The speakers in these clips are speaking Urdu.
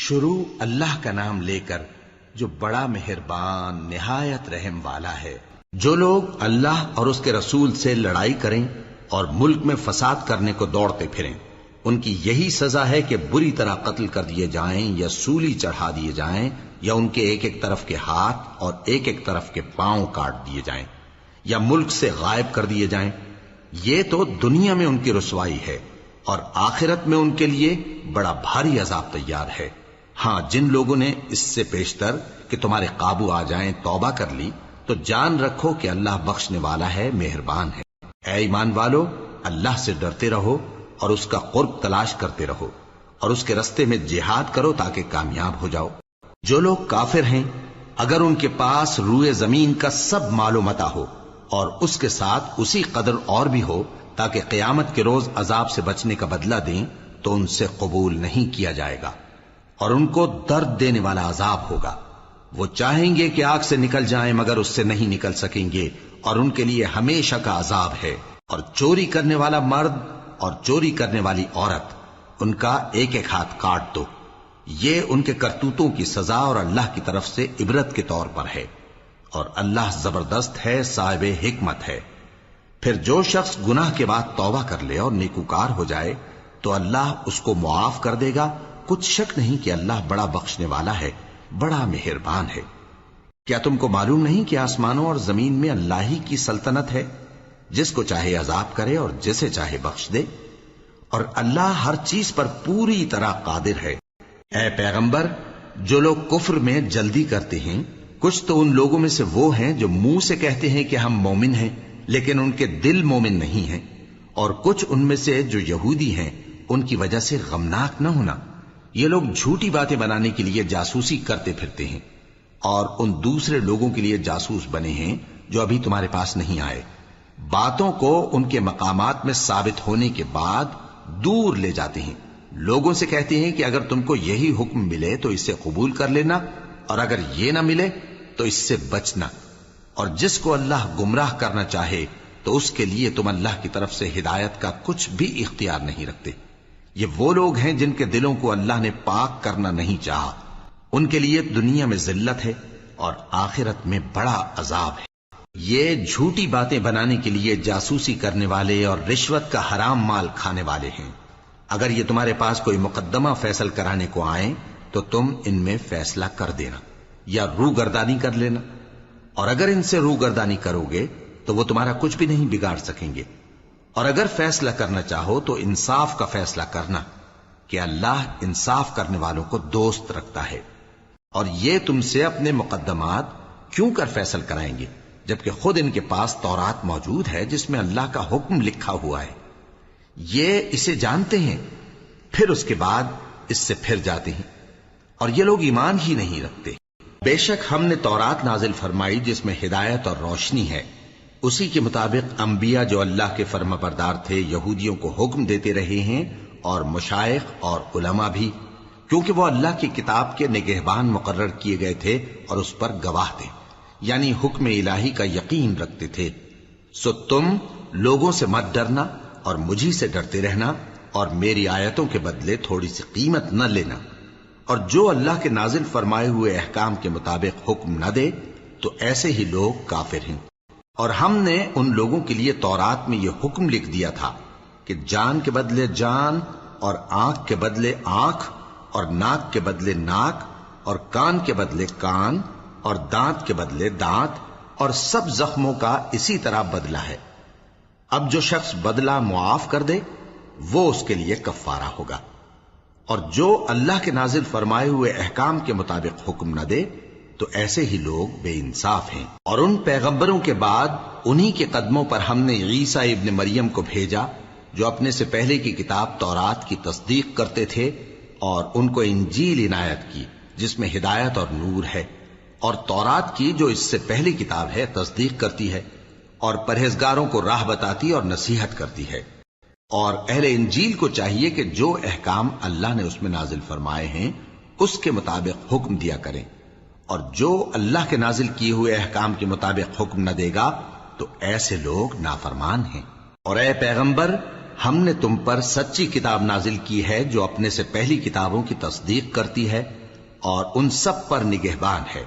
شروع اللہ کا نام لے کر جو بڑا مہربان نہایت رحم والا ہے۔ جو لوگ اللہ اور اس کے رسول سے لڑائی کریں اور ملک میں فساد کرنے کو دوڑتے پھریں، ان کی یہی سزا ہے کہ بری طرح قتل کر دیے جائیں یا سولی چڑھا دیے جائیں، یا ان کے ایک ایک طرف کے ہاتھ اور ایک ایک طرف کے پاؤں کاٹ دیے جائیں، یا ملک سے غائب کر دیے جائیں۔ یہ تو دنیا میں ان کی رسوائی ہے، اور آخرت میں ان کے لیے بڑا بھاری عذاب تیار ہے۔ ہاں، جن لوگوں نے اس سے پیشتر کہ تمہارے قابو آ جائیں توبہ کر لی، تو جان رکھو کہ اللہ بخشنے والا ہے، مہربان ہے۔ اے ایمان والو، اللہ سے ڈرتے رہو اور اس کا قرب تلاش کرتے رہو، اور اس کے رستے میں جہاد کرو تاکہ کامیاب ہو جاؤ۔ جو لوگ کافر ہیں، اگر ان کے پاس روئے زمین کا سب مال و متاع ہو اور اس کے ساتھ اسی قدر اور بھی ہو تاکہ قیامت کے روز عذاب سے بچنے کا بدلہ دیں، تو ان سے قبول نہیں کیا جائے گا، اور ان کو درد دینے والا عذاب ہوگا۔ وہ چاہیں گے کہ آگ سے نکل جائیں مگر اس سے نہیں نکل سکیں گے، اور ان کے لیے ہمیشہ کا عذاب ہے۔ اور چوری کرنے والا مرد اور چوری کرنے والی عورت، ان کا ایک ایک ہاتھ کاٹ دو۔ یہ ان کے کرتوتوں کی سزا اور اللہ کی طرف سے عبرت کے طور پر ہے، اور اللہ زبردست ہے، صاحب حکمت ہے۔ پھر جو شخص گناہ کے بعد توبہ کر لے اور نیکوکار ہو جائے تو اللہ اس کو معاف کر دے گا۔ کچھ شک نہیں کہ اللہ بڑا بخشنے والا ہے، بڑا مہربان ہے۔ کیا تم کو معلوم نہیں کہ آسمانوں اور زمین میں اللہ ہی کی سلطنت ہے، جس کو چاہے عذاب کرے اور جسے چاہے بخش دے، اور اللہ ہر چیز پر پوری طرح قادر ہے۔ اے پیغمبر، جو لوگ کفر میں جلدی کرتے ہیں، کچھ تو ان لوگوں میں سے وہ ہیں جو منہ سے کہتے ہیں کہ ہم مومن ہیں لیکن ان کے دل مومن نہیں ہیں، اور کچھ ان میں سے جو یہودی ہیں، ان کی وجہ سے غمناک نہ ہونا۔ یہ لوگ جھوٹی باتیں بنانے کے لیے جاسوسی کرتے پھرتے ہیں، اور ان دوسرے لوگوں کے لیے جاسوس بنے ہیں جو ابھی تمہارے پاس نہیں آئے۔ باتوں کو ان کے مقامات میں ثابت ہونے کے بعد دور لے جاتے ہیں، لوگوں سے کہتے ہیں کہ اگر تم کو یہی حکم ملے تو اسے قبول کر لینا، اور اگر یہ نہ ملے تو اس سے بچنا، اور جس کو اللہ گمراہ کرنا چاہے تو اس کے لیے تم اللہ کی طرف سے ہدایت کا کچھ بھی اختیار نہیں رکھتے۔ یہ وہ لوگ ہیں جن کے دلوں کو اللہ نے پاک کرنا نہیں چاہا، ان کے لیے دنیا میں ذلت ہے اور آخرت میں بڑا عذاب ہے۔ یہ جھوٹی باتیں بنانے کے لیے جاسوسی کرنے والے اور رشوت کا حرام مال کھانے والے ہیں۔ اگر یہ تمہارے پاس کوئی مقدمہ فیصل کرانے کو آئیں تو تم ان میں فیصلہ کر دینا یا روگردانی کر لینا، اور اگر ان سے روگردانی کرو گے تو وہ تمہارا کچھ بھی نہیں بگاڑ سکیں گے۔ اور اگر فیصلہ کرنا چاہو تو انصاف کا فیصلہ کرنا، کہ اللہ انصاف کرنے والوں کو دوست رکھتا ہے۔ اور یہ تم سے اپنے مقدمات کیوں کر فیصل کرائیں گے جبکہ خود ان کے پاس تورات موجود ہے جس میں اللہ کا حکم لکھا ہوا ہے۔ یہ اسے جانتے ہیں، پھر اس کے بعد اس سے پھر جاتے ہیں، اور یہ لوگ ایمان ہی نہیں رکھتے۔ بے شک ہم نے تورات نازل فرمائی جس میں ہدایت اور روشنی ہے، اسی کے مطابق انبیاء جو اللہ کے فرما بردار تھے یہودیوں کو حکم دیتے رہے ہیں، اور مشائخ اور علماء بھی، کیونکہ وہ اللہ کی کتاب کے نگہبان مقرر کیے گئے تھے اور اس پر گواہ تھے، یعنی حکم الہی کا یقین رکھتے تھے۔ سو تم لوگوں سے مت ڈرنا اور مجھی سے ڈرتے رہنا، اور میری آیتوں کے بدلے تھوڑی سی قیمت نہ لینا، اور جو اللہ کے نازل فرمائے ہوئے احکام کے مطابق حکم نہ دے تو ایسے ہی لوگ کافر ہیں۔ اور ہم نے ان لوگوں کے لیے تورات میں یہ حکم لکھ دیا تھا کہ جان کے بدلے جان، اور آنکھ کے بدلے آنکھ، اور ناک کے بدلے ناک، اور کان کے بدلے کان، اور دانت کے بدلے دانت، اور سب زخموں کا اسی طرح بدلہ ہے۔ اب جو شخص بدلہ معاف کر دے وہ اس کے لیے کفارہ ہوگا، اور جو اللہ کے نازل فرمائے ہوئے احکام کے مطابق حکم نہ دے تو ایسے ہی لوگ بے انصاف ہیں۔ اور ان پیغمبروں کے بعد انہی کے قدموں پر ہم نے عیسیٰ ابن مریم کو بھیجا جو اپنے سے پہلے کی کتاب تورات کی تصدیق کرتے تھے، اور ان کو انجیل عنایت کی جس میں ہدایت اور نور ہے، اور تورات کی جو اس سے پہلی کتاب ہے تصدیق کرتی ہے، اور پرہیزگاروں کو راہ بتاتی اور نصیحت کرتی ہے۔ اور اہل انجیل کو چاہیے کہ جو احکام اللہ نے اس میں نازل فرمائے ہیں اس کے مطابق حکم دیا کریں، اور جو اللہ کے نازل کیے ہوئے احکام کے مطابق حکم نہ دے گا تو ایسے لوگ نافرمان ہیں۔ اور اے پیغمبر، ہم نے تم پر سچی کتاب نازل کی ہے جو اپنے سے پہلی کتابوں کی تصدیق کرتی ہے اور ان سب پر نگہبان ہے،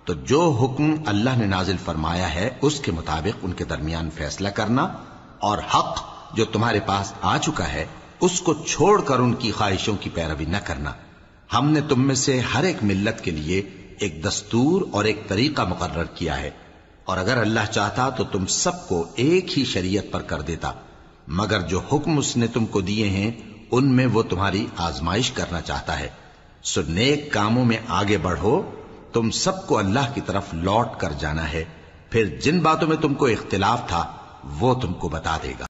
تو جو حکم اللہ نے نازل فرمایا ہے اس کے مطابق ان کے درمیان فیصلہ کرنا، اور حق جو تمہارے پاس آ چکا ہے اس کو چھوڑ کر ان کی خواہشوں کی پیروی نہ کرنا۔ ہم نے تم میں سے ہر ایک ملت کے لیے ایک دستور اور ایک طریقہ مقرر کیا ہے، اور اگر اللہ چاہتا تو تم سب کو ایک ہی شریعت پر کر دیتا، مگر جو حکم اس نے تم کو دیے ہیں ان میں وہ تمہاری آزمائش کرنا چاہتا ہے۔ سو نیک کاموں میں آگے بڑھو، تم سب کو اللہ کی طرف لوٹ کر جانا ہے، پھر جن باتوں میں تم کو اختلاف تھا وہ تم کو بتا دے گا۔